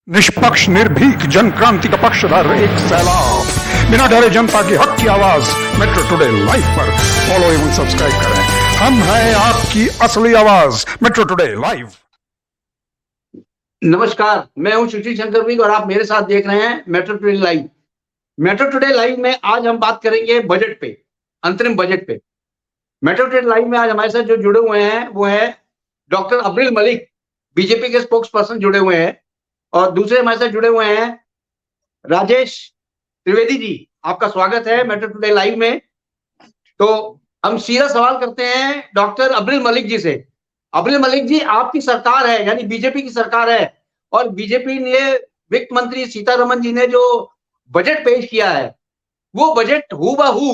निष्पक्ष निर्भीक जन क्रांति का पक्षधर एक सैलाब, बिना डरे जनता की हक की आवाज मेट्रो टुडे लाइव पर फॉलो एवं सब्सक्राइब करें। हम हैं आपकी असली आवाज मेट्रो टुडे लाइव। नमस्कार, मैं हूं सुशील शंकर विग और आप मेरे साथ देख रहे हैं metro today live. Metro today live में आज हम बात करेंगे बजट पे, अंतरिम बजट पे। मेट्रो टुडे लाइव में आज हमारे साथ जो जुड़े हुए हैं वो है डॉक्टर अब्दुल मलिक, बीजेपी के स्पोक्स पर्सन जुड़े हुए हैं, और दूसरे हमारे साथ जुड़े हुए हैं राजेश त्रिवेदी जी। आपका स्वागत है मेट्रो टुडे लाइव में। तो हम सीधा सवाल करते हैं डॉक्टर अब्दुल मलिक जी से। अब्दुल मलिक जी, आपकी सरकार है, यानी बीजेपी की सरकार है, और बीजेपी ने वित्त मंत्री सीतारमण जी ने जो बजट पेश किया है वो बजट हूबहू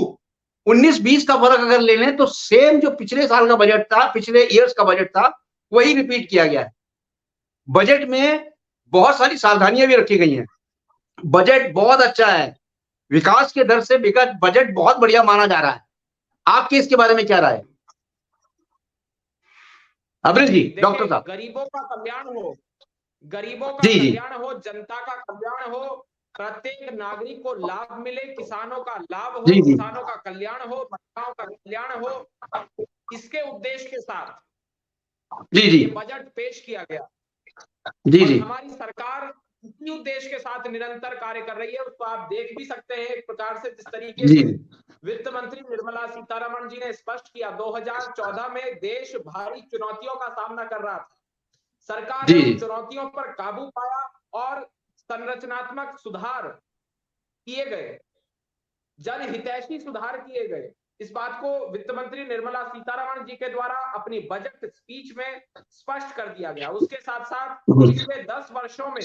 19-20 का फर्क अगर ले लें तो सेम जो पिछले साल का बजट था, पिछले ईयर्स का बजट था, वही रिपीट किया गया है। बजट में बहुत सारी सावधानियां भी रखी गई हैं। बजट बहुत अच्छा है, विकास के दर से बजट बहुत बढ़िया माना जा रहा है। आपकी इसके बारे में क्या राय है अब्दुल जी? डॉक्टर साहब, गरीबों का कल्याण हो, गरीबों का जी जी कल्याण हो, जनता का कल्याण हो, प्रत्येक नागरिक को लाभ मिले, किसानों का लाभ हो, जी जी किसानों का कल्याण हो, महिलाओं का कल्याण हो, इसके उद्देश्य के साथ जी जी ये बजट पेश किया गया। जी और जी हमारी सरकार इसी उद्देश्य के साथ निरंतर कार्य कर रही है। उसको आप देख भी सकते हैं एक प्रकार से, जिस तरीके जी से वित्त मंत्री निर्मला सीतारमण जी ने स्पष्ट किया, 2014 में देश भारी चुनौतियों का सामना कर रहा था। सरकार जी ने जी उन चुनौतियों पर काबू पाया और संरचनात्मक सुधार किए गए, जनहितैषी सुधार किए गए। इस बात को वित्त मंत्री निर्मला सीतारमण जी के द्वारा अपनी बजट स्पीच में स्पष्ट कर दिया गया। उसके साथ साथ पिछले 10 वर्षों में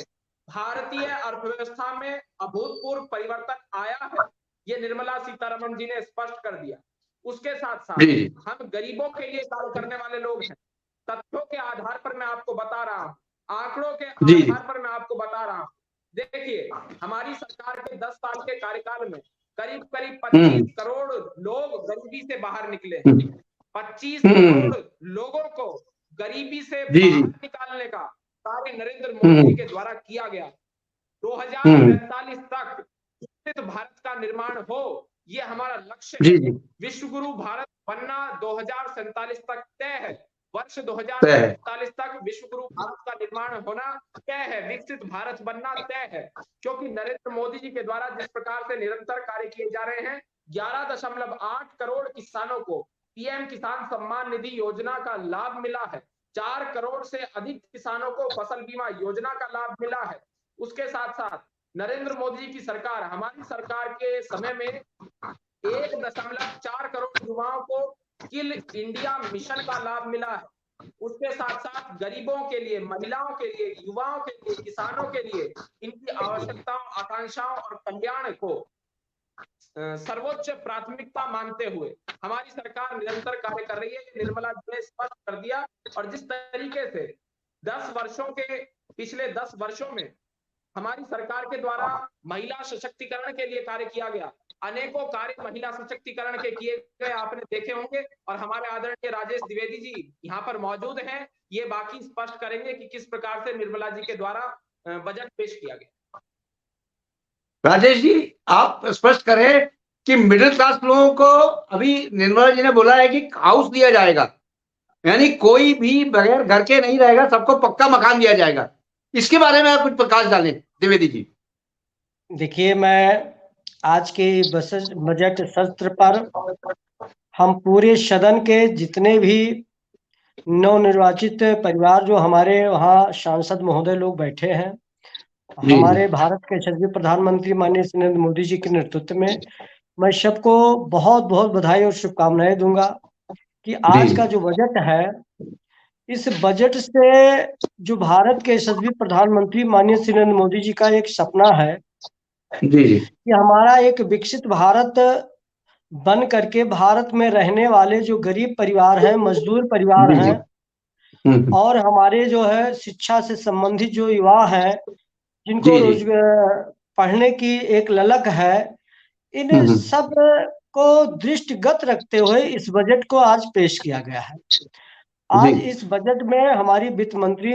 भारतीय अर्थव्यवस्था में अभूतपूर्व परिवर्तन आया है, ये निर्मला सीतारमण जी ने स्पष्ट कर दिया। उसके साथ साथ जी जी हम गरीबों के लिए कार्य करने वाले लोग हैं। तथ्यों के आधार पर मैं आपको बता रहा हूं, आंकड़ों के जी जी आधार पर मैं आपको बता रहा हूं। देखिए, हमारी सरकार के 10 साल के कार्यकाल में करीब करीब 25 करोड़ लोग गरीबी से बाहर निकले हैं। 25 करोड़ लोगों को गरीबी से जी बाहर जी निकालने का कार्य नरेंद्र मोदी जी के द्वारा किया गया। 2045 तक विकसित भारत का निर्माण हो, ये हमारा लक्ष्य है। जी जी विश्व गुरु भारत बनना 2047 तक तय है। वर्ष तय है। 2047 तक विश्व गुरु भारत का निर्माण होना तय है, विकसित भारत बनना तय है। क्योंकि नरेंद्र मोदी जी के द्वारा जिस प्रकार से निरंतर कार्य किए जा रहे हैं, 11.8 करोड़ किसानों को पीएम किसान सम्मान निधि योजना का लाभ मिला है। 4 करोड़ से अधिक किसानों को फसल बीमा योजना का लाभ मिला है। उसके साथ साथ नरेंद्र मोदी जी की सरकार, हमारी सरकार के समय में 1.4 करोड़ युवाओं को स्किल इंडिया मिशन का लाभ मिला है। उसके साथ साथ गरीबों के लिए, महिलाओं के लिए, युवाओं के लिए, किसानों के लिए इनकी आवश्यकताओं, आकांक्षाओं और कल्याण को सर्वोच्च प्राथमिकता मानते हुए हमारी सरकार निरंतर कार्य कर रही है। निर्मला जी ने स्पष्ट कर दिया। और जिस तरीके से 10 वर्षों के, पिछले 10 वर्षों में हमारी सरकार के द्वारा महिला सशक्तिकरण के लिए कार्य किया गया, अनेकों कार्य महिला सशक्तिकरण के किए गए, आपने देखे होंगे। और हमारे आदरणीय राजेश द्विवेदी जी यहाँ पर मौजूद हैं, ये बाकी स्पष्ट करेंगे कि किस प्रकार से निर्मला जी के द्वारा बजट पेश किया गया। राजेश जी, आप स्पष्ट करें कि मिडिल क्लास लोगों को अभी निर्मला जी ने बोला है कि हाउस दिया जाएगा, यानी कोई भी बगैर घर के नहीं रहेगा, सबको पक्का मकान दिया जाएगा। इसके बारे में आप कुछ प्रकाश डालें द्विवेदी जी। देखिए, मैं आज के बजट सत्र पर हम पूरे सदन के जितने भी नवनिर्वाचित परिवार जो हमारे वहाँ सांसद महोदय लोग बैठे हैं, हमारे भारत के यशस्वी प्रधानमंत्री माननीय नरेंद्र मोदी जी के नेतृत्व में, मैं सबको बहुत बहुत बधाई और शुभकामनाएं दूंगा कि आज का जो बजट है, इस बजट से जो भारत के यशस्वी प्रधानमंत्री माननीय श्री नरेंद्र मोदी जी का एक सपना है कि हमारा एक विकसित भारत बन करके भारत में रहने वाले जो गरीब परिवार हैं, मजदूर परिवार हैं, और हमारे जो है शिक्षा से संबंधित जो युवा हैं, जिनको रोजगार पढ़ने की एक ललक है, इन सब को दृष्टिगत रखते हुए इस बजट को आज पेश किया गया है। आज इस बजट में हमारी वित्त मंत्री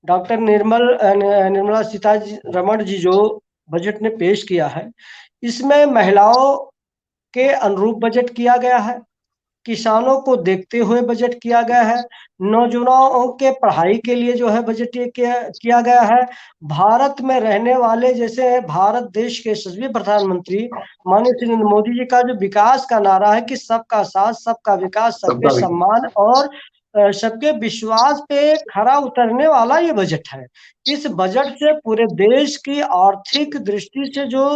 डॉक्टर निर्मला सीतारमण जी जो बजट ने पेश किया है, इसमें महिलाओं के अनुरूप बजट किया गया है, किसानों को देखते हुए बजट किया गया है, नौजवानों के पढ़ाई के लिए जो है बजट ये किया गया है। भारत में रहने वाले, जैसे भारत देश के यशस्वी प्रधानमंत्री माननीय श्री नरेंद्र मोदी जी का जो विकास का नारा है कि सबका साथ, सबका विकास, सबके सम्मान और सबके विश्वास पे खरा उतरने वाला ये बजट है। इस बजट से पूरे देश की आर्थिक दृष्टि से जो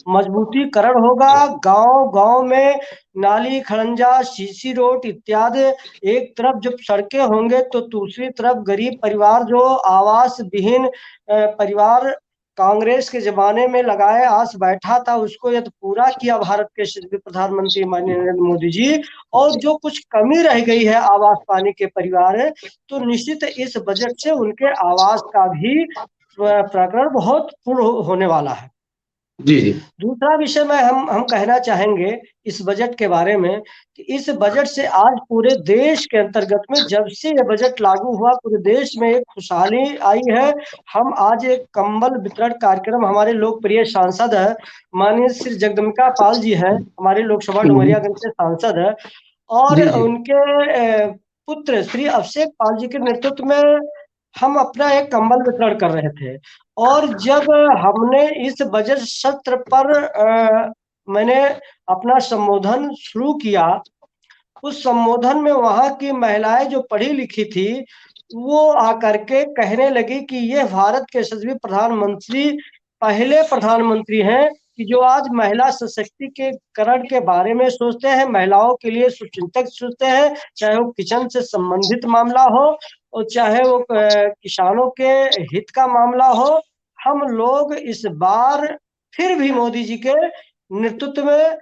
मजबूतीकरण होगा, गांव-गांव में नाली, खड़ंजा, सीसी रोड इत्यादि, एक तरफ जब सड़कें होंगे तो दूसरी तरफ गरीब परिवार जो आवास विहीन परिवार कांग्रेस के जमाने में लगाए आस बैठा था, उसको यदि पूरा किया भारत के यशस्वी प्रधानमंत्री माननीय नरेंद्र मोदी जी, और जो कुछ कमी रह गई है आवास पाने के परिवार है, तो निश्चित इस बजट से उनके आवास का भी प्रकरण बहुत पूर्ण होने वाला है। जी जी। दूसरा विषय में हम कहना चाहेंगे इस बजट के बारे में कि इस बजट से आज पूरे देश के अंतर्गत में, जब से ये बजट लागू हुआ, पूरे देश में एक खुशहाली आई है। हम आज एक कंबल वितरण कार्यक्रम, हमारे लोकप्रिय सांसद है माननीय श्री जगदम्बिका पाल जी हैं, हमारे लोकसभा डुमरियागंज से सांसद है, और जी जी। उनके पुत्र श्री अभिषेक पाल जी के नेतृत्व में हम अपना एक कंबल वितरण कर रहे थे। और जब हमने इस बजट सत्र पर मैंने अपना संबोधन शुरू किया, उस संबोधन में वहां की महिलाएं जो पढ़ी लिखी थी, वो आकर के कहने लगी कि ये भारत के यशस्वी प्रधानमंत्री पहले प्रधानमंत्री हैं कि जो आज महिला सशक्तिकरण के बारे में सोचते हैं, महिलाओं के लिए सुचिंतक सोचते हैं, चाहे वो किचन से संबंधित मामला हो और चाहे वो किसानों के हित का मामला हो। हम लोग इस बार फिर भी मोदी जी के नेतृत्व में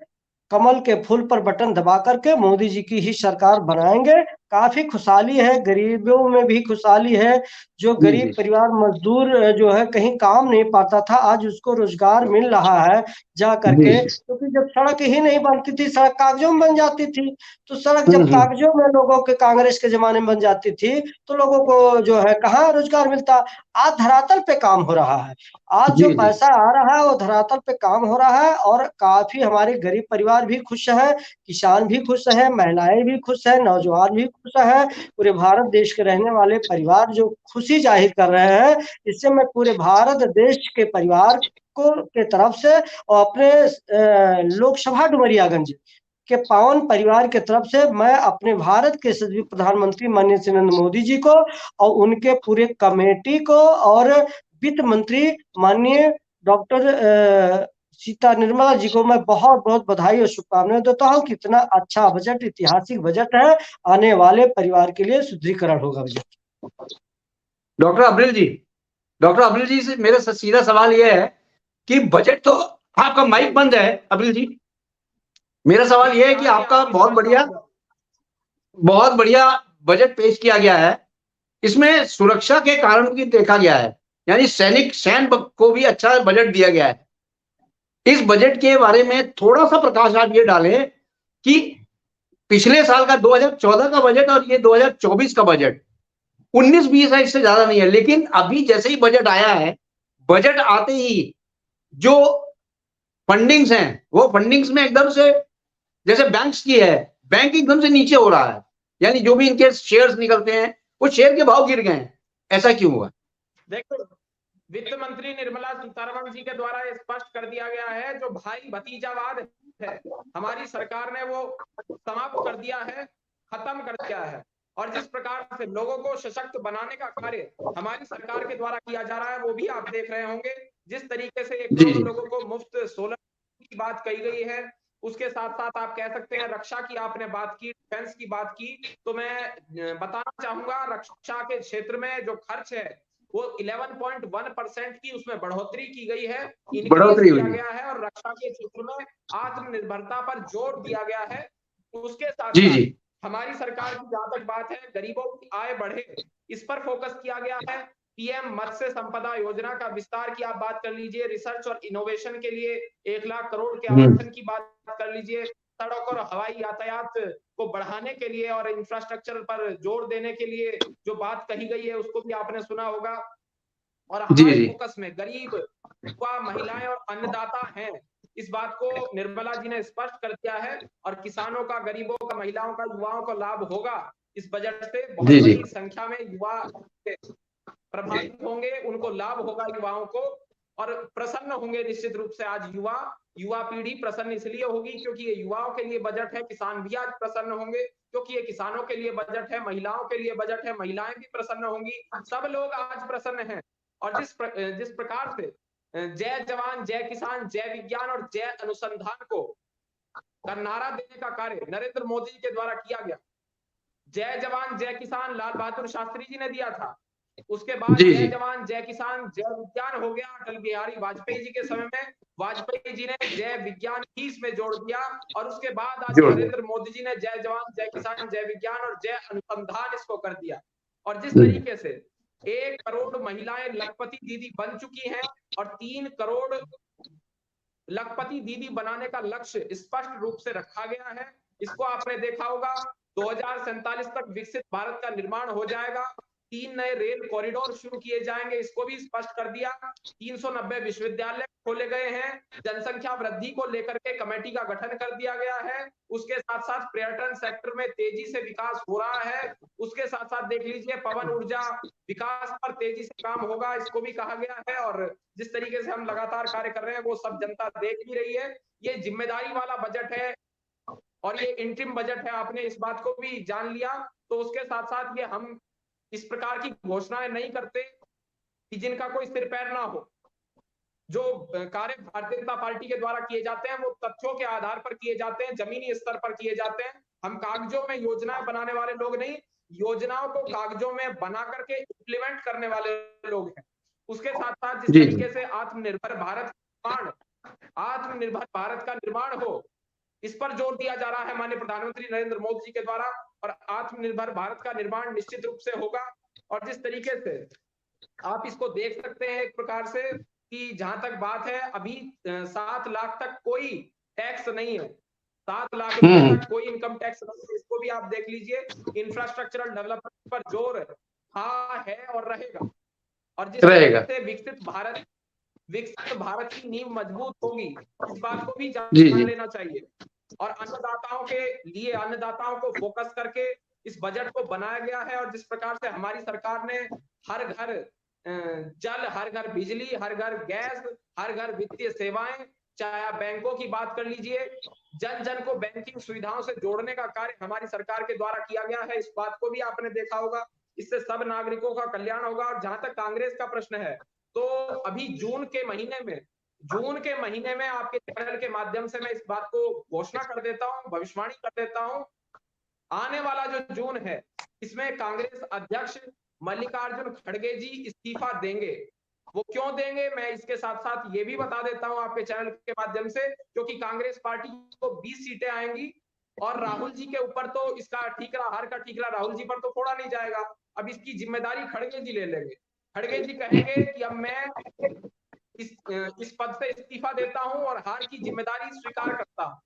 कमल के फूल पर बटन दबा करके मोदी जी की ही सरकार बनाएंगे। काफी खुशहाली है, गरीबों में भी खुशहाली है। जो जी गरीब जी। परिवार मजदूर जो है कहीं काम नहीं पाता था, आज उसको रोजगार मिल रहा है जा करके, जी। क्योंकि जब सड़क ही नहीं बनती थी, सड़क कागजों में बन जाती थी। तो सड़क जब कागजों में लोगों के कांग्रेस के जमाने में बन जाती थी, तो लोगों को जो है कहाँ रोजगार मिलता। आज धरातल पे काम हो रहा है, आज जो जी जी। पैसा आ रहा है वो धरातल पे काम हो रहा है, और काफी हमारे गरीब परिवार भी खुश है, किसान भी खुश है, महिलाएं भी खुश है, नौजवान भी खुश है। पूरे भारत देश के रहने वाले परिवार जो खुशी जाहिर कर रहे हैं, इससे मैं पूरे भारत देश के परिवार को के तरफ से और अपने लोकसभा डुमरियागंज के पावन परिवार के तरफ से मैं अपने भारत के यशस्वी प्रधानमंत्री माननीय श्री नरेंद्र मोदी जी को और उनके पूरे कमेटी को और वित्त मंत्री माननीय डॉक्टर सीता निर्मला जी को मैं बहुत बहुत बधाई और शुभकामनाएं देता हूँ। कितना अच्छा बजट, ऐतिहासिक बजट है, आने वाले परिवार के लिए सुदृढ़ीकरण होगा बजट। डॉक्टर अब्रिल जी से मेरा सीधा सवाल यह है कि बजट तो, आपका माइक बंद है अब्रिल जी। मेरा सवाल यह है कि आपका बहुत बढ़िया बजट पेश किया गया है। इसमें सुरक्षा के कारण भी देखा गया है, यानी सैन्य को भी अच्छा बजट दिया गया है। इस बजट के बारे में थोड़ा सा प्रकाश आप ये डालें कि पिछले साल का 2014 का बजट और ये 2024 का बजट 19-20 है, इससे ज्यादा नहीं है, लेकिन अभी जैसे ही बजट आया है, बजट आते ही जो फंडिंग्स हैं वो फंडिंग्स में एकदम से, जैसे बैंक्स की है, बैंक एकदम से नीचे हो रहा है, यानी जो भी इनके शेयर्स निकलते हैं वो शेयर के भाव गिर गए हैं। ऐसा क्यों हुआ? देखो, वित्त मंत्री निर्मला सीतारमण जी के द्वारा ये स्पष्ट कर दिया गया है, जो भाई भतीजावाद है हमारी सरकार ने वो समाप्त कर दिया है, खत्म कर दिया है। और जिस प्रकार से लोगों को सशक्त बनाने का कार्य हमारी सरकार के द्वारा किया जा रहा है, वो भी आप देख रहे होंगे। जिस तरीके से 1 करोड़ लोगों को मुफ्त सोलर की बात कही गई है, उसके साथ साथ आप कह सकते हैं रक्षा की आपने बात की, डिफेंस की बात की, तो मैं बताना चाहूंगा रक्षा के क्षेत्र में जो खर्च है वो 11.1% की उसमें बढ़ोतरी की गई है, इंक्रीज किया गया है, और रक्षा के क्षेत्र में आत्मनिर्भरता पर जोर दिया गया है। उसके साथ साथ हमारी सरकार की जहां तक बात है गरीबों की आय बढ़े, इस पर फोकस किया गया है। पीएम मत्स्य संपदा योजना का विस्तार की आप बात कर लीजिए, रिसर्च और इनोवेशन के लिए 1 लाख करोड़ के आवंटन की बात कर लीजिए, सड़क और हवाई यातायात को बढ़ाने के लिए और इंफ्रास्ट्रक्चर पर जोर देने के लिए जो बात कही गई है उसको भी आपने सुना होगा। और जी हमारे जी फोकस में गरीब, युवा, महिलाएं और अन्नदाता हैं। इस बात को निर्मला जी ने स्पष्ट कर दिया है और किसानों का, गरीबों का, महिलाओं का, युवाओं को लाभ होगा इस बजट से। बहुत जी जी बड़ी संख्या में युवा प्रभावित होंगे, उनको लाभ होगा युवाओं को, और प्रसन्न होंगे निश्चित रूप से। आज युवा पीढ़ी प्रसन्न इसलिए होगी क्योंकि ये युवाओं के लिए बजट है। किसान भी आज प्रसन्न होंगे क्योंकि ये किसानों के लिए बजट है। महिलाओं के लिए बजट है, महिलाएं भी प्रसन्न होंगी। सब लोग आज प्रसन्न हैं। और जिस प्रकार से जय जवान, जय किसान, जय विज्ञान और जय अनुसंधान को का नारा देने का कार्य नरेंद्र मोदी जी के द्वारा किया गया। जय जवान जय किसान लाल बहादुर शास्त्री जी ने दिया था। उसके बाद जी जय जी जवान जय किसान जय विज्ञान हो गया अटल बिहारी वाजपेयी जी के समय में। वाजपेयी जी ने जय विज्ञान ही इसमें जोड़ दिया। और उसके बाद आज जोड़ दिया। नरेंद्र मोदी जी ने जय जवान जय किसान जय विज्ञान और जय अनुसंधान इसको कर दिया। और जिस हम्म, तरीके से 1 करोड़ महिलाएं लखपति दीदी बन चुकी हैं और 3 करोड़ लखपति दीदी बनाने का लक्ष्य स्पष्ट रूप से रखा गया है। इसको आपने देखा होगा, 2047 तक विकसित भारत का निर्माण हो जाएगा। 3 नए रेल कॉरिडोर शुरू किए जाएंगे, इसको भी स्पष्ट कर दिया। 390 विश्वविद्यालय खोले गए हैं। जनसंख्या वृद्धि को लेकर के कमेटी का गठन कर दिया गया है। उसके साथ साथ पर्यटन सेक्टर में तेजी से विकास हो रहा है। उसके साथ साथ देख लीजिए, पवन ऊर्जा विकास पर तेजी से काम होगा, इसको भी कहा गया है। और जिस तरीके से हम लगातार कार्य कर रहे हैं वो सब जनता देख भी रही है। ये जिम्मेदारी वाला बजट है और ये इंटरिम बजट है, आपने इस बात को भी जान लिया। तो उसके साथ साथ ये हम इस प्रकार की घोषणाएं नहीं करते कि जिनका कोई सिर पैर ना हो। जो कार्य भारतीय जनता पार्टी के द्वारा किए जाते हैं वो तथ्यों के आधार पर किए जाते हैं, जमीनी स्तर पर किए जाते हैं। हम कागजों में योजनाएं बनाने वाले लोग नहीं, योजनाओं को कागजों में बना करके इम्प्लीमेंट करने वाले लोग हैं। उसके साथ साथ जिस जी जी तरीके से आत्मनिर्भर भारत का निर्माण हो, इस पर जोर दिया जा रहा है माननीय प्रधानमंत्री नरेंद्र मोदी जी के द्वारा। और आत्मनिर्भर भारत का निर्माण निश्चित रूप से होगा। और जिस तरीके से आप इसको देख सकते हैं एक प्रकार से कि जहां तक बात है, अभी 7 लाख तक कोई टैक्स नहीं है। 7 लाख रुपए हम्म, तक कोई इनकम टैक्स नहीं है। इसको भी आप देख लीजिए। इंफ्रास्ट्रक्चरल डेवलपमेंट पर जोर था, है और रहेगा। और जिस रहेगा। तरीके से विकसित भारत की नींव मजबूत होगी, इस बात को भी जी जान जी लेना चाहिए। और अन्नदाताओं को फोकस करके इस बजट को बनाया गया है। और जिस प्रकार से हमारी सरकार ने हर घर जल, हर घर बिजली, हर घर गैस, हर घर वित्तीय सेवाएं, चाहे आप बैंकों की बात कर लीजिए, जन जन को बैंकिंग सुविधाओं से जोड़ने का कार्य हमारी सरकार के द्वारा किया गया है। इस बात को भी आपने देखा होगा। इससे सब नागरिकों का कल्याण होगा। और जहां तक कांग्रेस का प्रश्न है, तो अभी जून के महीने में आपके चैनल के माध्यम से मैं इस बात को घोषणा कर देता हूं, भविष्यवाणी कर देता हूं। आने वाला जो जून है, इसमें कांग्रेस अध्यक्ष मल्लिकार्जुन खड़गे जी इस्तीफा देंगे। वो क्यों देंगे, मैं इसके साथ साथ ये भी बता देता हूं आपके चैनल के माध्यम से, क्योंकि कांग्रेस पार्टी को 20 सीटें आएंगी और राहुल जी के ऊपर तो इसका ठीकरा, हार का ठीकरा राहुल जी पर तो फोड़ा नहीं जाएगा। अब इसकी जिम्मेदारी खड़गे जी ले लेंगे। खड़गे जी कहेंगे कि अब मैं इस पद से इस्तीफा देता हूं और हार की जिम्मेदारी स्वीकार करता हूं।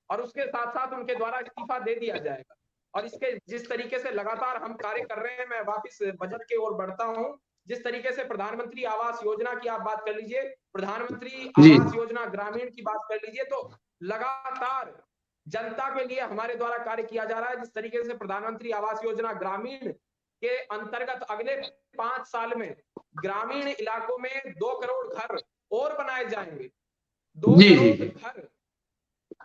और उसके साथ साथ उनके द्वारा इस्तीफा दे दिया जाएगा। और इसके जिस तरीके से लगातार हम कार्य कर रहे हैं, मैं वापस बजट की ओर बढ़ता हूं। जिस तरीके से प्रधानमंत्री आवास योजना की आप बात कर लीजिए, प्रधानमंत्री जी आवास योजना ग्रामीण की बात कर लीजिए, तो लगातार जनता के लिए हमारे द्वारा कार्य किया जा रहा है। जिस तरीके से प्रधानमंत्री आवास योजना ग्रामीण के अंतर्गत अगले 5 साल में ग्रामीण इलाकों में 2 करोड़ घर और बनाए जाएंगे। 2 जी जी करोड़ जी घर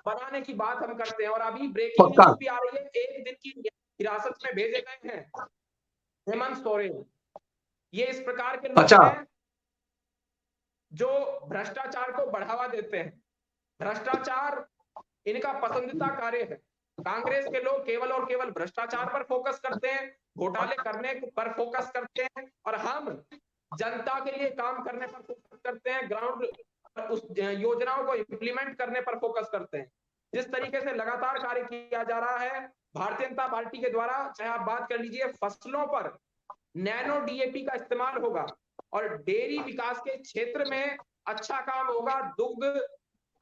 बनाने की बात हम करते हैं। और अभी ब्रेकिंग पक्का। न्यूज भी आ रही है, 1 दिन की हिरासत में भेजे गए हैं हेमंत सोरेन। ये इस प्रकार के लोग अच्छा। हैं जो भ्रष्टाचार को बढ़ावा देते हैं। भ्रष्टाचार इनका पसंदीदा कार्य है। कांग्रेस के लोग केवल और केवल भ्रष्टाचार पर फोकस करते हैं, घोटाले करने पर फोकस करते हैं, और हम जनता के लिए काम करने पर फोकस करते हैं, ग्राउंड उस योजनाओं को इंप्लीमेंट करने पर फोकस करते हैं। जिस तरीके से लगातार कार्य किया जा रहा है भारतीय जनता पार्टी के द्वारा, चाहे आप बात कर लीजिए फसलों पर नैनो डीएपी का इस्तेमाल होगा और डेयरी विकास के क्षेत्र में अच्छा काम होगा, दुग्ध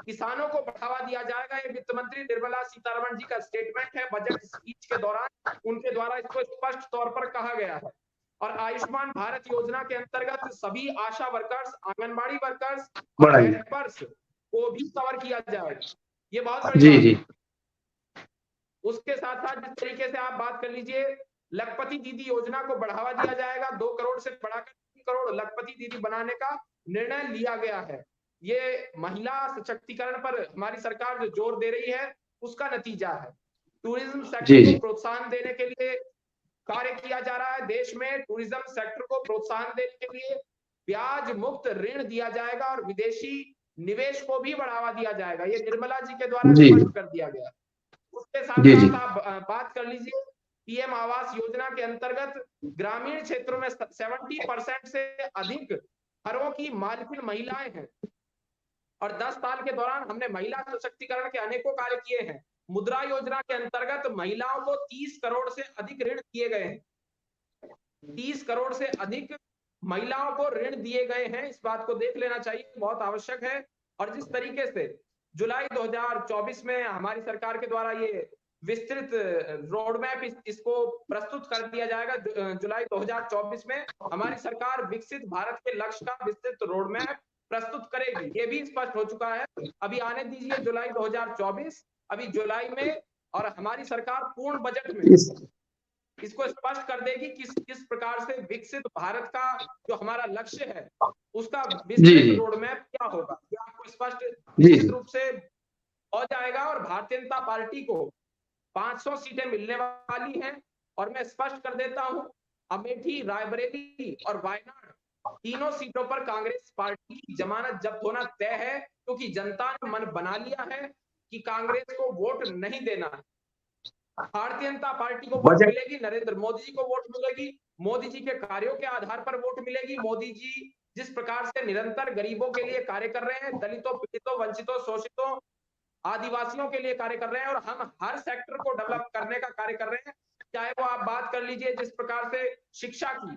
किसानों को बढ़ावा दिया जाएगा। ये वित्त मंत्री निर्मला सीतारमण जी का स्टेटमेंट है बजट स्पीच के दौरान, उनके द्वारा इसको स्पष्ट तौर पर कहा गया है। और आयुष्मान भारत योजना के अंतर्गत सभी आशा वर्कर्स, आंगनबाड़ी वर्कर्स और बढ़ाइए। हेल्पर्स को भी कवर किया जाएगा। ये बहुत बड़ी जी बात जी है। उसके साथ साथ जिस तरीके से आप बात कर लीजिए, लखपति दीदी योजना को बढ़ावा दिया जाएगा। 2 करोड़ से बढ़ाकर 3 करोड़ लखपति दीदी बनाने का निर्णय लिया गया है। ये महिला सशक्तिकरण पर हमारी सरकार जो जोर दे रही है उसका नतीजा है। टूरिज्म जी सेक्टर जी को प्रोत्साहन देने के लिए कार्य किया जा रहा है। देश में टूरिज्म सेक्टर को प्रोत्साहन देने के लिए ब्याज मुक्त ऋण दिया जाएगा और विदेशी निवेश को भी बढ़ावा दिया जाएगा। ये निर्मला जी के द्वारा जी स्पष्ट कर दिया गया। उसके साथ जी जी साथ आप बात कर लीजिए, पीएम आवास योजना के अंतर्गत ग्रामीण क्षेत्रों में 70% से अधिक घरों की मालकिन महिलाएं हैं और 10 साल के दौरान हमने महिला सशक्तिकरण के अनेकों कार्य किए हैं। मुद्रा योजना के अंतर्गत महिलाओं को 30 करोड़ से अधिक ऋण दिए गए हैं। 30 करोड़ से अधिक महिलाओं को ऋण दिए गए हैं। इस बात को देख लेना चाहिए, बहुत आवश्यक है। और जिस तरीके से जुलाई 2024 में हमारी सरकार के द्वारा ये विस्तृत रोड मैप इसको प्रस्तुत कर दिया जाएगा। जुलाई 2024 में हमारी सरकार विकसित भारत के लक्ष्य का विस्तृत रोड मैप प्रस्तुत करेगी। ये भी स्पष्ट हो चुका है। अभी आने दीजिए जुलाई 2024, अभी जुलाई में, और हमारी सरकार पूर्ण बजट में इसको स्पष्ट कर देगी किस प्रकार से विकसित भारत का जो हमारा लक्ष्य है उसका विस्तृत रोड मैप क्या होगा, ये आपको स्पष्ट निश्चित रूप से हो जाएगा। और भारतीय जनता पार्टी को 500 सीटें मिलने वाली हैं। और मैं स्पष्ट कर देता हूं, अमेठी, रायबरेली और वायनाड तीनों सीटों पर कांग्रेस पार्टी की जमानत जब्त होना तय है, क्योंकि जनता ने मन बना लिया है कि कांग्रेस को वोट नहीं देना है। भारतीय जनता पार्टी को वोट मिलेगी, नरेंद्र मोदी जी को वोट मिलेगी, मोदी जी के कार्यों के आधार पर वोट मिलेगी। मोदी जी जिस प्रकार से निरंतर गरीबों के लिए कार्य कर रहे हैं, दलितों, पीड़ितों, वंचितों, शोषितों, आदिवासियों के लिए कार्य कर रहे हैं, और हम हर सेक्टर को डेवलप करने का कार्य कर रहे हैं। चाहे वो आप बात कर लीजिए जिस प्रकार से शिक्षा की,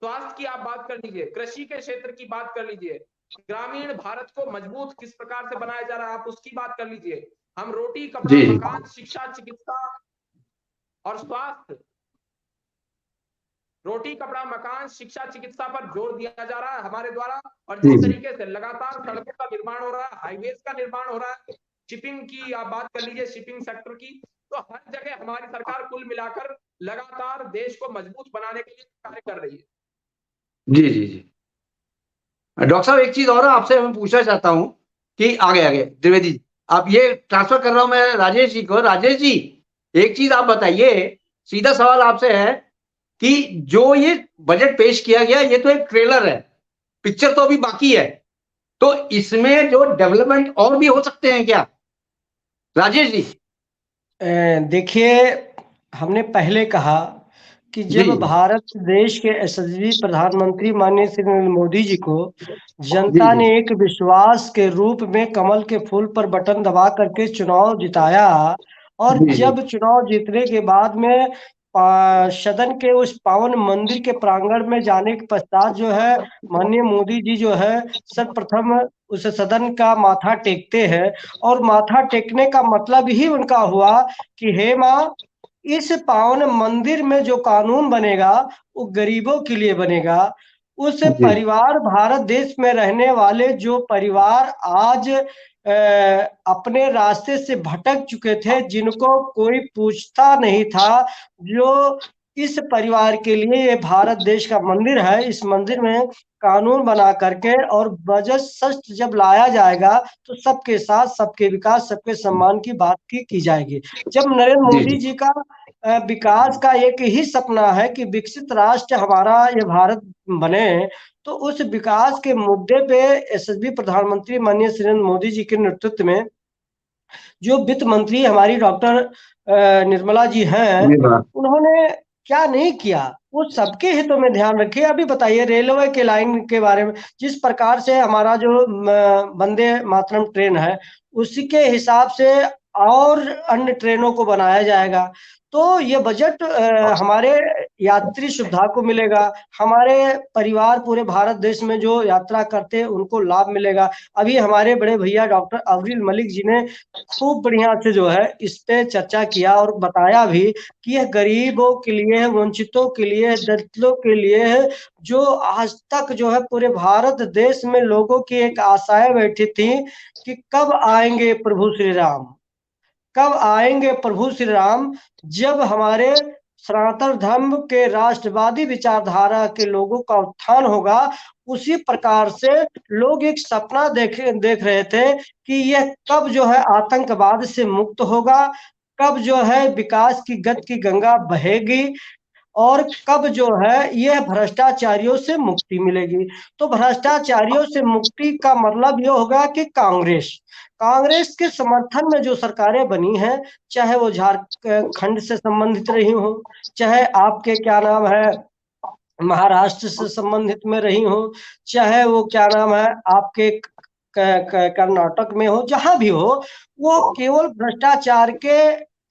स्वास्थ्य की आप बात कर लीजिए, कृषि के क्षेत्र की बात कर लीजिए, ग्रामीण भारत को मजबूत किस प्रकार से बनाया जा रहा है आप उसकी बात कर लीजिए। हम रोटी, कपड़ा, मकान, शिक्षा, चिकित्सा और स्वास्थ्य, रोटी, कपड़ा, मकान, शिक्षा, चिकित्सा पर जोर दिया जा रहा है हमारे द्वारा। और जिस तरीके से लगातार सड़कों का निर्माण हो रहा है, हाईवेज का निर्माण हो रहा है, शिपिंग की आप बात कर लीजिए, शिपिंग सेक्टर की, तो हर जगह हमारी सरकार कुल मिलाकर लगातार देश को मजबूत बनाने के लिए कार्य कर रही है। जी जी जी डॉक्टर साहब, एक चीज और आपसे मैं पूछना चाहता हूं कि आगे द्विवेदी जी, आप ये ट्रांसफर कर रहा हूं मैं राजेश जी को। राजेश जी, एक चीज आप बताइए, सीधा सवाल आपसे है कि जो ये बजट पेश किया गया ये तो एक ट्रेलर है, पिक्चर तो अभी बाकी है, तो इसमें जो डेवलपमेंट और भी हो सकते हैं क्या राजेश जी? देखिए, हमने पहले कहा कि जब भारत देश के यशस्वी प्रधानमंत्री माननीय श्री नरेंद्र मोदी जी को जनता ने एक विश्वास के रूप में कमल के फूल पर बटन दबा करके चुनाव जिताया, और जब चुनाव जीतने के बाद में सदन के उस पावन मंदिर के प्रांगण में जाने के पश्चात जो है माननीय मोदी जी जो है सर्वप्रथम उस सदन का माथा टेकते हैं, और माथा टेकने का मतलब ही उनका हुआ कि हे माँ, इस पावन मंदिर में जो कानून बनेगा वो गरीबों के लिए बनेगा। उस परिवार, भारत देश में रहने वाले जो परिवार आज अपने रास्ते से भटक चुके थे, जिनको कोई पूछता नहीं था, जो इस परिवार के लिए ये भारत देश का मंदिर है, इस मंदिर में कानून बना करके और बजट सशक्त जब लाया जाएगा तो सबके साथ, सबके विकास, सबके सम्मान की बात की जाएगी। जब नरेंद्र मोदी जी का विकास का एक ही सपना है कि विकसित राष्ट्र हमारा ये भारत बने, तो उस विकास के मुद्दे पे यशस्वी प्रधानमंत्री माननीय श्री नरेंद्र मोदी जी के नेतृत्व में जो वित्त मंत्री हमारी डॉक्टर निर्मला जी हैं, उन्होंने क्या नहीं किया, वो सबके हितों में ध्यान रखे। अभी बताइए रेलवे के लाइन के बारे में, जिस प्रकार से हमारा जो वंदे मातरम ट्रेन है उसके हिसाब से और अन्य ट्रेनों को बनाया जाएगा। तो ये बजट हमारे यात्री सुविधा को मिलेगा, हमारे परिवार पूरे भारत देश में जो यात्रा करते हैं उनको लाभ मिलेगा। अभी हमारे बड़े भैया डॉक्टर अब्दुल मलिक जी ने खूब बढ़िया से जो है इस पे चर्चा किया और बताया भी कि यह गरीबों के लिए, वंचितों के लिए, दलितों के लिए है, जो आज तक जो है पूरे भारत देश में लोगों की एक आशाएं बैठी थी कि कब आएंगे प्रभु श्री राम, कब आएंगे प्रभु श्री राम, जब हमारे सनातन धर्म के राष्ट्रवादी विचारधारा के लोगों का उत्थान होगा। उसी प्रकार से लोग एक सपना देख रहे थे कि यह कब जो है आतंकवाद से मुक्त होगा, कब जो है विकास की गति की गंगा बहेगी और कब जो है यह भ्रष्टाचारियों से मुक्ति मिलेगी। तो भ्रष्टाचारियों से मुक्ति का मतलब यह होगा कि कांग्रेस के समर्थन में जो सरकारें बनी हैं, चाहे वो झारखंड से संबंधित रही हो, चाहे आपके क्या नाम है महाराष्ट्र से संबंधित में रही हो, चाहे वो क्या नाम है आपके कर्नाटक में हो, जहां भी हो, वो केवल भ्रष्टाचार के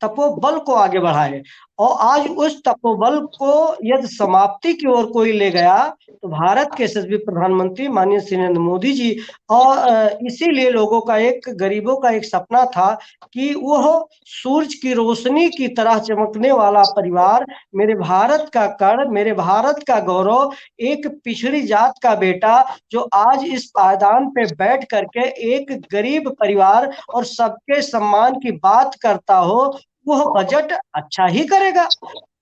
तपोबल को आगे बढ़ाए। और आज उस तपोबल को यदि समाप्ति की ओर कोई ले गया तो भारत के यशस्वी प्रधानमंत्री माननीय श्री नरेंद्र मोदी जी, और इसीलिए लोगों का एक, गरीबों का एक सपना था कि वह सूरज की रोशनी की तरह चमकने वाला परिवार, मेरे भारत का कण, मेरे भारत का गौरव, एक पिछड़ी जात का बेटा जो आज इस पायदान पे बैठ करके एक गरीब परिवार और सबके सम्मान की बात करता हो, वह बजट अच्छा ही करेगा।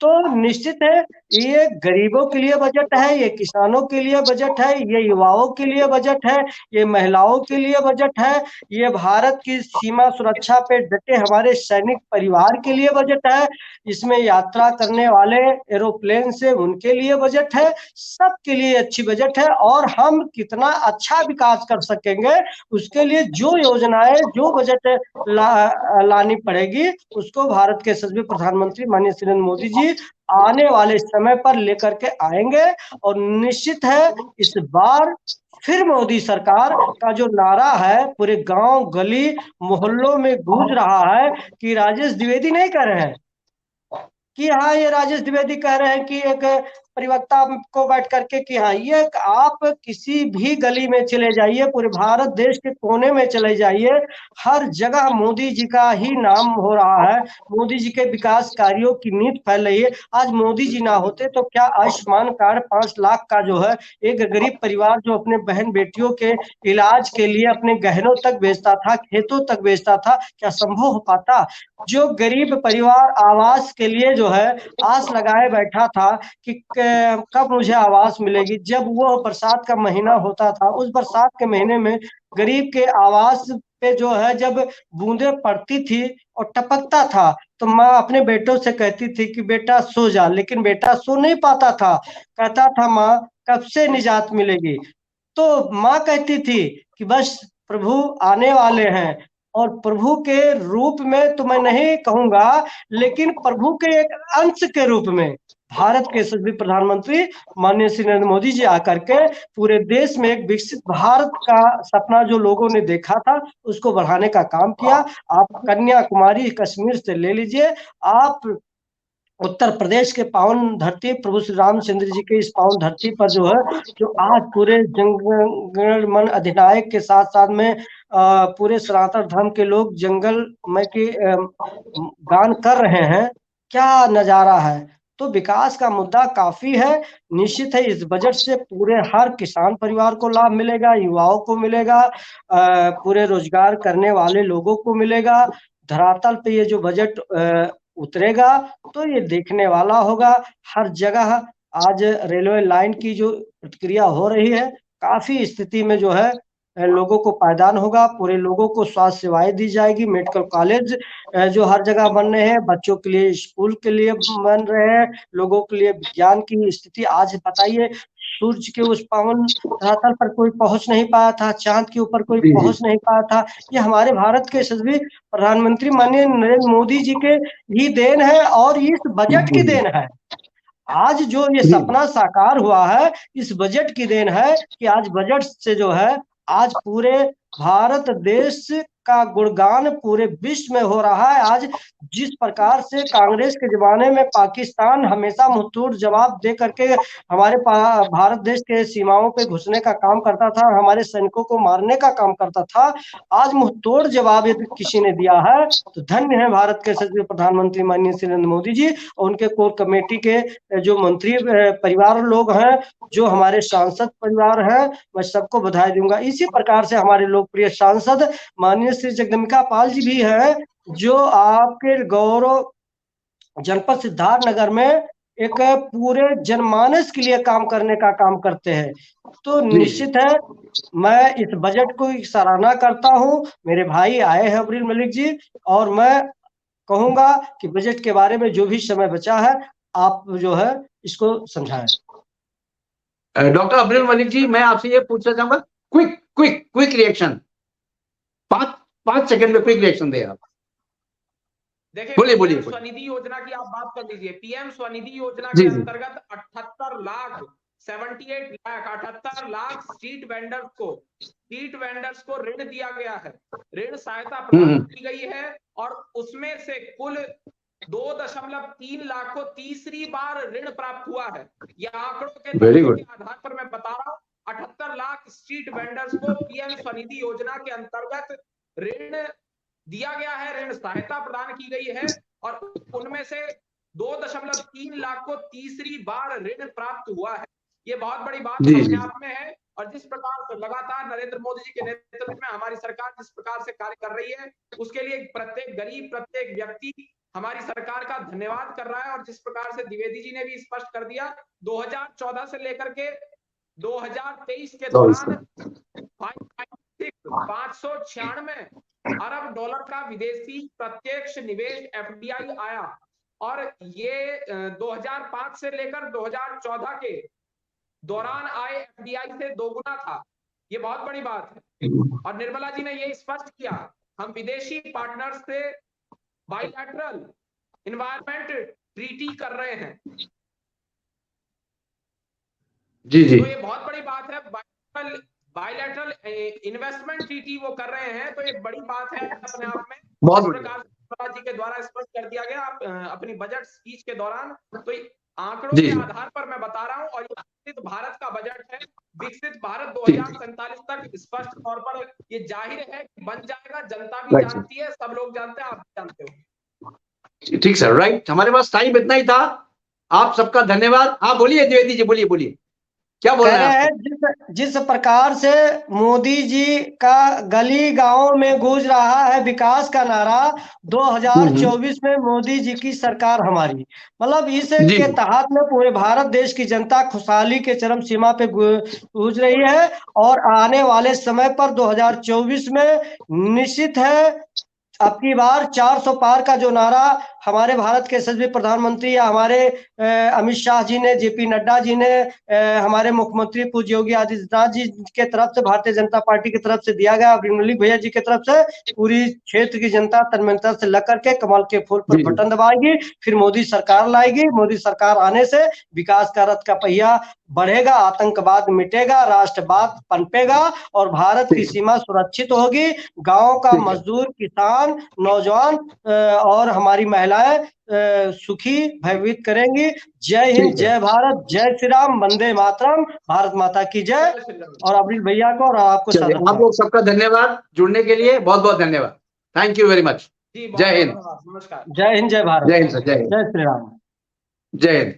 तो निश्चित है ये गरीबों के लिए बजट है, ये किसानों के लिए बजट है, ये युवाओं के लिए बजट है, ये महिलाओं के लिए बजट है, ये भारत की सीमा सुरक्षा पे डटे हमारे सैनिक परिवार के लिए बजट है, इसमें यात्रा करने वाले एरोप्लेन से उनके लिए बजट है, सबके लिए अच्छी बजट है। और हम कितना अच्छा विकास कर सकेंगे उसके लिए जो योजनाएं, जो बजट लानी पड़ेगी, उसको भारत के यशस्वी प्रधानमंत्री माननीय श्री नरेंद्र मोदी जी आने वाले समय पर लेकर के आएंगे। और निश्चित है इस बार फिर मोदी सरकार का जो नारा है पूरे गांव गली मोहल्लों में गूंज रहा है कि राजेश द्विवेदी नहीं कह रहे हैं कि हाँ, ये राजेश द्विवेदी कह रहे हैं कि एक प्रवक्ता को बैठ करके कि हाँ, ये आप किसी भी गली में चले जाइए, पूरे भारत देश के कोने में चले जाइए, हर जगह मोदी जी का ही नाम हो रहा है, मोदी जी के विकास कार्यों की नींद फैल रही है। आज मोदी जी ना होते तो क्या आयुष्मान कार्ड 5 लाख का जो है एक गरीब परिवार जो अपने बहन बेटियों के इलाज के लिए अपने गहनों तक बेचता था, खेतों तक बेचता था, क्या संभव हो पाता? जो गरीब परिवार आवास के लिए जो है आस लगाए बैठा था कि कब मुझे आवास मिलेगी, जब वो बरसात का महीना होता था, उस बरसात के महीने में गरीब के आवास पे जो है जब बूंदे पड़ती थी और टपकता था तो माँ अपने बेटों से कहती थी कि बेटा सो जा, लेकिन बेटा सो नहीं पाता था, कहता था माँ कब से निजात मिलेगी। तो माँ कहती थी कि बस प्रभु आने वाले हैं, और प्रभु के रूप में तो मैं नहीं कहूंगा, लेकिन प्रभु के एक अंश के रूप में भारत के यशस्वी प्रधानमंत्री माननीय श्री नरेंद्र मोदी जी आकर के पूरे देश में एक विकसित भारत का सपना जो लोगों ने देखा था उसको बढ़ाने का काम किया। आप कन्याकुमारी कश्मीर से ले लीजिए, आप उत्तर प्रदेश के पावन धरती प्रभु श्री रामचंद्र जी के इस पावन धरती पर जो है, जो आज पूरे जंगल मन अधिनायक के साथ साथ में पूरे सनातन धर्म के लोग जंगल में की गान कर रहे हैं, क्या नजारा है। तो विकास का मुद्दा काफी है। निश्चित है इस बजट से पूरे हर किसान परिवार को लाभ मिलेगा, युवाओं को मिलेगा, पूरे रोजगार करने वाले लोगों को मिलेगा। धरातल पे ये जो बजट उतरेगा तो ये देखने वाला होगा। हर जगह आज रेलवे लाइन की जो प्रतिक्रिया हो रही है, काफी स्थिति में जो है लोगों को पायदान होगा, पूरे लोगों को स्वास्थ्य सेवाएं दी जाएगी, मेडिकल कॉलेज जो हर जगह बन रहे हैं, बच्चों के लिए स्कूल के लिए बन रहे हैं, लोगों के लिए विज्ञान की स्थिति। आज बताइए सूर्य के उस पावन धरातल पर कोई पहुंच नहीं पाया था, चांद के ऊपर कोई पहुंच नहीं पाया था, ये हमारे भारत के यशस्वी प्रधानमंत्री माननीय नरेंद्र मोदी जी के ही देन है और इस बजट की देन है। आज जो ये सपना साकार हुआ है इस बजट की देन है कि आज बजट से जो है आज पूरे भारत देश का गुणगान पूरे विश्व में हो रहा है। आज जिस प्रकार से कांग्रेस के जमाने में पाकिस्तान हमेशा मुंहतोड़ जवाब दे करके हमारे भारत देश के सीमाओं पे घुसने का काम करता था, हमारे सैनिकों को मारने का काम करता था, आज मुंहतोड़ जवाब यदि किसी ने दिया है तो धन्य है भारत के सचिव प्रधानमंत्री माननीय श्री नरेंद्र मोदी जी और उनके कोर कमेटी के जो मंत्री परिवार लोग हैं, जो हमारे सांसद परिवार हैं, मैं सबको बधाई दूंगा। इसी प्रकार से हमारे लोकप्रिय सांसद माननीय श्री जगदम्बिका पाल जी भी हैं, जो आपके गौरव जनपद सिद्धार्थनगर में एक पूरे जनमानस के लिए काम करने का काम करते हैं। तो निश्चित है मैं इस बजट को सराहना करता हूं। मेरे भाई आए हैं अब्दुल मलिक जी, और मैं कहूंगा कि बजट के बारे में जो भी समय बचा है आप जो है इसको समझाएं। डॉक्टर अब्दुल मलिक जी, मैं आपसे ये पूछना चाहूंगा, क्विक रिएक्शन, 5 सेकंड में क्विक रिएक्शन दे आप। देखिए, बोलिए। स्वनिधि योजना की आप बात कर लीजिए। पीएम स्वनिधि योजना के अंतर्गत 78 लाख स्ट्रीट वेंडर्स को ऋण दिया गया है, ऋण सहायता प्रदान की गई है, और उसमें से कुल 2.3 लाख को तीसरी बार ऋण प्राप्त हुआ है। यह आंकड़ों के आधार पर मैं बता रहा हूँ, 78 लाख स्ट्रीट वेंडर्स को पीएम स्वनिधि योजना के अंतर्गत ऋण दिया गया है, ऋण सहायता प्रदान की गई है, और उनमें से 2.3 लाख को तीसरी बार ऋण प्राप्त हुआ है। ये बहुत बड़ी बात अपने आप में है। और जिस प्रकार से लगातार नरेंद्र मोदी जी के नेतृत्व में हमारी सरकार जिस प्रकार से कार्य कर रही है, उसके लिए प्रत्येक गरीब, प्रत्येक व्यक्ति हमारी सरकार का धन्यवाद कर रहा है। और जिस प्रकार से द्विवेदी जी ने भी स्पष्ट कर दिया, 2014 से लेकर के 2023 के दौरान 596 अरब डॉलर का विदेशी प्रत्यक्ष निवेश FDI आया, और ये 2005 से लेकर 2014 के दौरान आए FDI से दोगुना था। ये बहुत बड़ी बात है। और निर्मला जी ने ये स्पष्ट किया, हम विदेशी पार्टनर्स से बायलैटरल एनवायरमेंट ट्रीटी कर रहे हैं। जी। तो ये बहुत बड़ी बात है। बायलैटरल इन्वेस्टमेंट ट्रीटी वो कर रहे हैं, तो ये बड़ी बात है अपने आप में। बहुत प्रकार निर्मला जी के द्वारा स्पष्ट कर दिया गया अपनी बजट स्पीच के दौरान। तो आंकड़ों के आधार पर मैं बता रहा हूं, और ये विकसित भारत का बजट है। विकसित भारत 2047 तक स्पष्ट तौर पर ये जाहिर है कि बन जाएगा। जनता भी जानती है, सब लोग जानते हैं, आप भी जानते हो। ठीक सर, राइट। हमारे पास टाइम इतना ही था। आप सबका धन्यवाद। हाँ बोलिए द्विवेदी जी, बोलिए क्या बोल रहे हैं? जिस प्रकार से मोदी जी का गली गांव में गूंज रहा है विकास का नारा, 2024 में मोदी जी की सरकार हमारी, मतलब इसके तहत में पूरे भारत देश की जनता खुशहाली के चरम सीमा पे गूंज रही है। और आने वाले समय पर 2024 में निश्चित है अब की बार 400 पार का जो नारा हमारे भारत के यशस्वी प्रधानमंत्री या हमारे अमित शाह जी ने, जेपी नड्डा जी ने, हमारे मुख्यमंत्री पूज्य योगी आदित्यनाथ जी के तरफ से, भारतीय जनता पार्टी की तरफ से दिया गया, अब्दुल मलिक भैया जी की तरफ से पूरी क्षेत्र की जनता तन्मयता से लग करके कमल के फूल पर बटन दबाएगी। फिर मोदी सरकार लाएगी। मोदी सरकार आने से विकास का रथ का पहिया बढ़ेगा, आतंकवाद मिटेगा, राष्ट्रवाद पनपेगा और भारत की सीमा सुरक्षित होगी। गांव का मजदूर, किसान, नौजवान और हमारी महिलाएं सुखी भयभीत करेंगी। जय हिंद, जय भारत, जय श्री राम, वंदे मातरम, भारत माता की जय। और अब्दुल भैया को और आपको आप लोग सबका धन्यवाद जुड़ने के लिए, बहुत बहुत धन्यवाद। Thank you very much. जय हिंद, नमस्कार। जय हिंद, जय भारत, जय हिंद, जय श्री राम, जय हिंद।